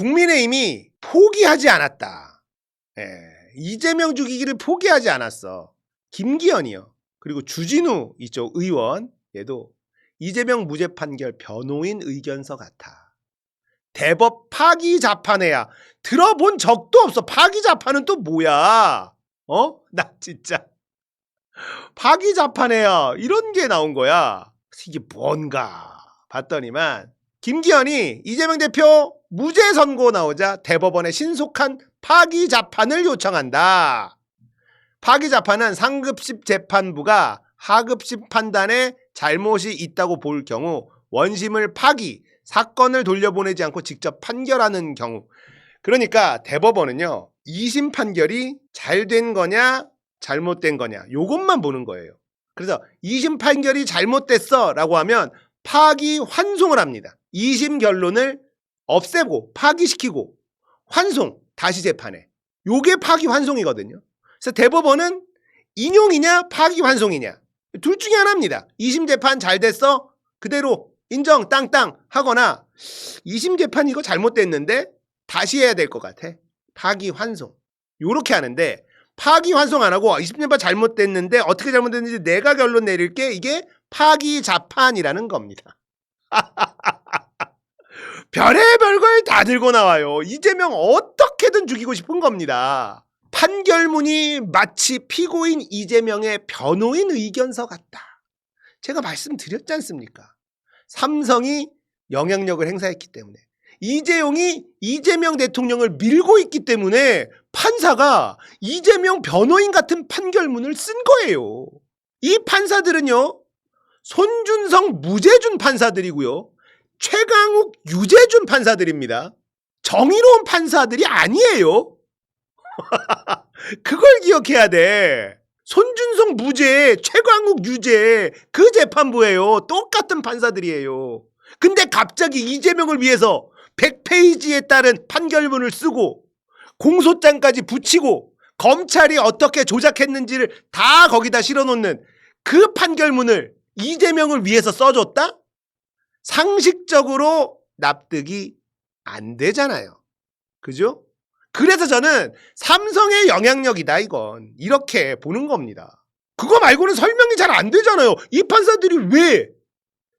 국민의힘이 포기하지 않았다. 이재명 죽이기를 포기하지 않았어. 김기현이요. 그리고 주진우 이쪽 의원 얘도 이재명 무죄 판결 변호인 의견서 같아. 대법 파기 자판회야. 들어본 적도 없어. 파기 자판은 또 뭐야? 나 진짜 파기 자판회야. 이런 게 나온 거야. 이게 뭔가 봤더니만 김기현이 이재명 대표 무죄 선고 나오자 대법원에 신속한 파기 자판을 요청한다. 파기 자판은 상급심 재판부가 하급심 판단에 잘못이 있다고 볼 경우 원심을 파기, 사건을 돌려보내지 않고 직접 판결하는 경우. 그러니까 대법원은요, 2심 판결이 잘 된 거냐 잘못된 거냐 요것만 보는 거예요. 그래서 2심 판결이 잘못됐어 라고 하면 파기 환송을 합니다. 2심 결론을 없애고 파기시키고 환송, 다시 재판해. 요게 파기 환송이거든요. 그래서 대법원은 인용이냐 파기 환송이냐 둘 중에 하나입니다. 2심 재판 잘 됐어? 그대로 인정 땅땅 하거나 2심 재판 이거 잘못됐는데 다시 해야 될 것 같아. 파기 환송. 요렇게 하는데 파기 환송 안 하고 2심 재판 잘못됐는데 어떻게 잘못됐는지 내가 결론 내릴게. 이게 파기 자판이라는 겁니다. 별의별 걸 다 들고 나와요. 이재명 어떻게든 죽이고 싶은 겁니다. 판결문이 마치 피고인 이재명의 변호인 의견서 같다. 제가 말씀드렸지 않습니까? 삼성이 영향력을 행사했기 때문에, 이재용이 이재명 대통령을 밀고 있기 때문에 판사가 이재명 변호인 같은 판결문을 쓴 거예요. 이 판사들은요, 손준성 무죄준 판사들이고요, 최강욱 유죄준 판사들입니다. 정의로운 판사들이 아니에요. 그걸 기억해야 돼. 손준성 무죄, 최강욱 유죄, 그 재판부예요. 똑같은 판사들이에요. 근데 갑자기 이재명을 위해서 100페이지에 따른 판결문을 쓰고 공소장까지 붙이고 검찰이 어떻게 조작했는지를 다 거기다 실어놓는 그 판결문을 이재명을 위해서 써줬다? 상식적으로 납득이 안 되잖아요. 그죠? 그래서 저는 삼성의 영향력이다 이건. 이렇게 보는 겁니다. 그거 말고는 설명이 잘 안 되잖아요. 이 판사들이 왜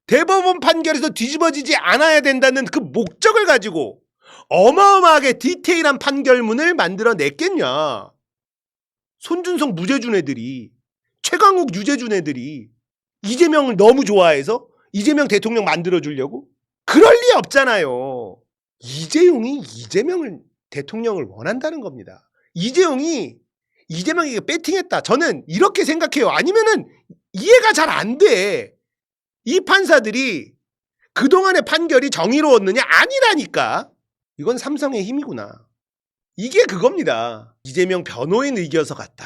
대법원 판결에서 뒤집어지지 않아야 된다는 그 목적을 가지고 어마어마하게 디테일한 판결문을 만들어냈겠냐. 손준성 무죄준 애들이, 최강욱 유죄준 애들이 이재명을 너무 좋아해서 이재명 대통령 만들어주려고? 그럴 리 없잖아요. 이재용이 이재명을 대통령을 원한다는 겁니다. 이재용이 이재명에게 배팅했다. 저는 이렇게 생각해요. 아니면은 이해가 잘 안 돼. 이 판사들이 그동안의 판결이 정의로웠느냐? 아니라니까. 이건 삼성의 힘이구나. 이게 그겁니다. 이재명 변호인 의견서 같다.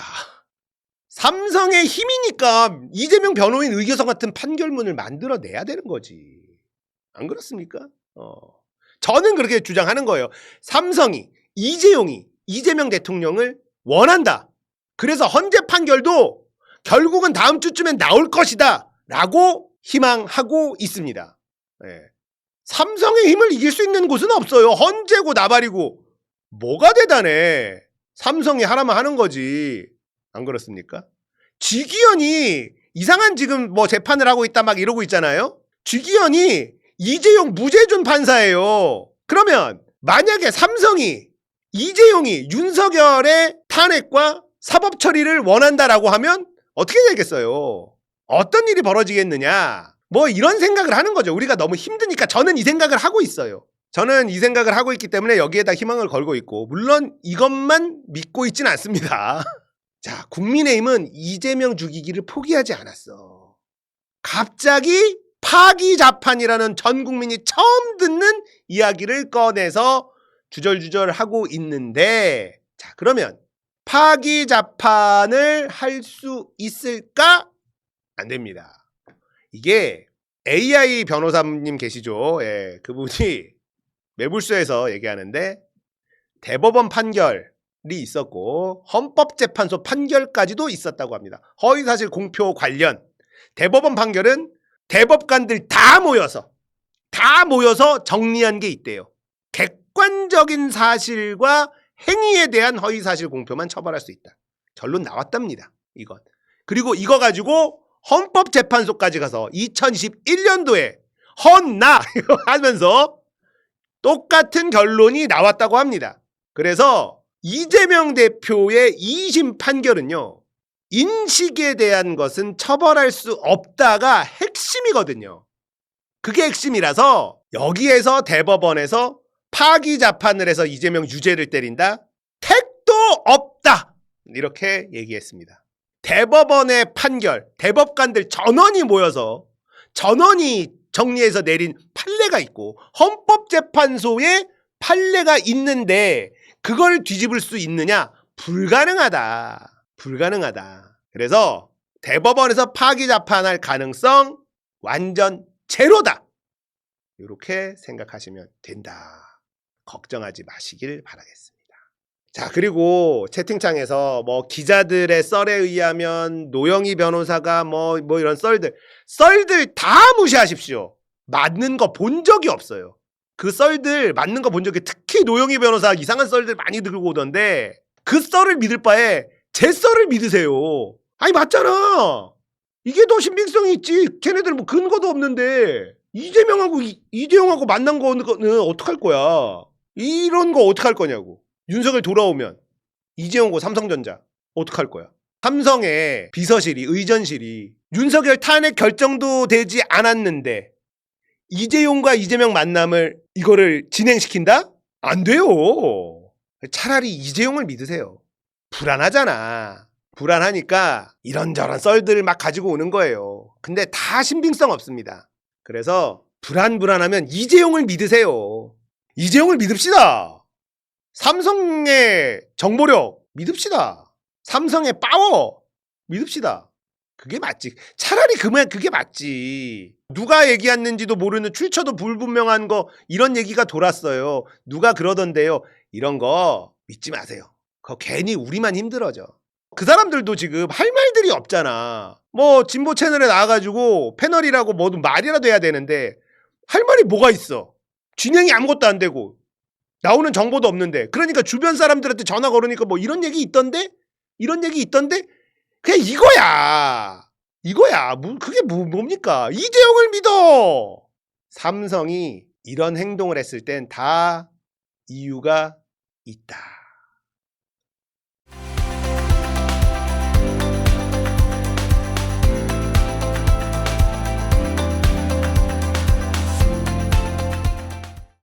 삼성의 힘이니까 이재명 변호인 의견서 같은 판결문을 만들어내야 되는 거지. 안 그렇습니까? 저는 그렇게 주장하는 거예요. 삼성이, 이재용이 이재명 대통령을 원한다. 그래서 헌재 판결도 결국은 다음 주쯤엔 나올 것이다 라고 희망하고 있습니다. 삼성의 힘을 이길 수 있는 곳은 없어요. 헌재고 나발이고. 뭐가 대단해. 삼성이 하라면 하는 거지. 안 그렇습니까? 쥐기현이 이상한 지금 뭐 재판을 하고 있다 막 이러고 있잖아요. 쥐기현이 이재용 무죄준 판사예요. 그러면 만약에 삼성이 이재용이 윤석열의 탄핵과 사법 처리를 원한다라고 하면 어떻게 되겠어요? 어떤 일이 벌어지겠느냐? 뭐 이런 생각을 하는 거죠. 우리가 너무 힘드니까. 저는 이 생각을 하고 있어요. 저는 이 생각을 하고 있기 때문에 여기에다 희망을 걸고 있고, 물론 이것만 믿고 있진 않습니다. 자, 국민의힘은 이재명 죽이기를 포기하지 않았어. 갑자기 파기자판이라는 전 국민이 처음 듣는 이야기를 꺼내서 주절주절 하고 있는데, 자, 그러면 파기자판을 할 수 있을까? 안 됩니다. 이게 AI 변호사님 계시죠? 그분이 매불쇼에서 얘기하는데, 대법원 판결이 있었고 헌법재판소 판결까지도 있었다고 합니다. 허위사실 공표 관련 대법원 판결은 대법관들 다 모여서 정리한 게 있대요. 객관적 객관적인 사실과 행위에 대한 허위사실 공표만 처벌할 수 있다. 결론 나왔답니다. 이건. 그리고 이거 가지고 헌법재판소까지 가서 2021년도에 헌나 하면서 똑같은 결론이 나왔다고 합니다. 그래서 이재명 대표의 2심 판결은요, 인식에 대한 것은 처벌할 수 없다가 핵심이거든요. 그게 핵심이라서 여기에서 대법원에서 파기자판을 해서 이재명 유죄를 때린다? 택도 없다! 이렇게 얘기했습니다. 대법원의 판결, 대법관들 전원이 모여서 전원이 정리해서 내린 판례가 있고 헌법재판소에 판례가 있는데 그걸 뒤집을 수 있느냐? 불가능하다. 불가능하다. 그래서 대법원에서 파기자판할 가능성 완전 제로다. 이렇게 생각하시면 된다. 걱정하지 마시길 바라겠습니다. 자, 그리고 채팅창에서 뭐 기자들의 썰에 의하면 노영희 변호사가 뭐 이런 썰들 다 무시하십시오. 맞는 거 본 적이 없어요. 그 썰들 맞는 거 본 적이, 특히 노영희 변호사 이상한 썰들 많이 들고 오던데 그 썰을 믿을 바에 제 썰을 믿으세요. 아니 맞잖아. 이게 더 신빙성이 있지. 걔네들 뭐 근거도 없는데 이재명하고 이재용하고 만난 거는 어떡할 거야. 이런 거 어떡할 거냐고. 윤석열 돌아오면 이재용하고 삼성전자 어떡할 거야. 삼성의 비서실이, 의전실이 윤석열 탄핵 결정도 되지 않았는데 이재용과 이재명 만남을 이거를 진행시킨다? 안 돼요. 차라리 이재용을 믿으세요. 불안하잖아. 불안하니까 이런저런 썰들을 막 가지고 오는 거예요. 근데 다 신빙성 없습니다. 그래서 불안하면 이재용을 믿으세요. 이재용을 믿읍시다. 삼성의 정보력 믿읍시다. 삼성의 파워 믿읍시다. 그게 맞지. 차라리 그게 맞지. 누가 얘기했는지도 모르는 출처도 불분명한 거 이런 얘기가 돌았어요. 누가 그러던데요. 이런 거 믿지 마세요. 그거 괜히 우리만 힘들어져. 그 사람들도 지금 할 말들이 없잖아. 뭐 진보 채널에 나와가지고 패널이라고 뭐든 말이라도 해야 되는데 할 말이 뭐가 있어. 진행이 아무것도 안 되고 나오는 정보도 없는데, 그러니까 주변 사람들한테 전화 걸으니까 뭐 이런 얘기 있던데? 그냥 이거야. 그게 뭡니까? 이재용을 믿어. 삼성이 이런 행동을 했을 땐 다 이유가 있다.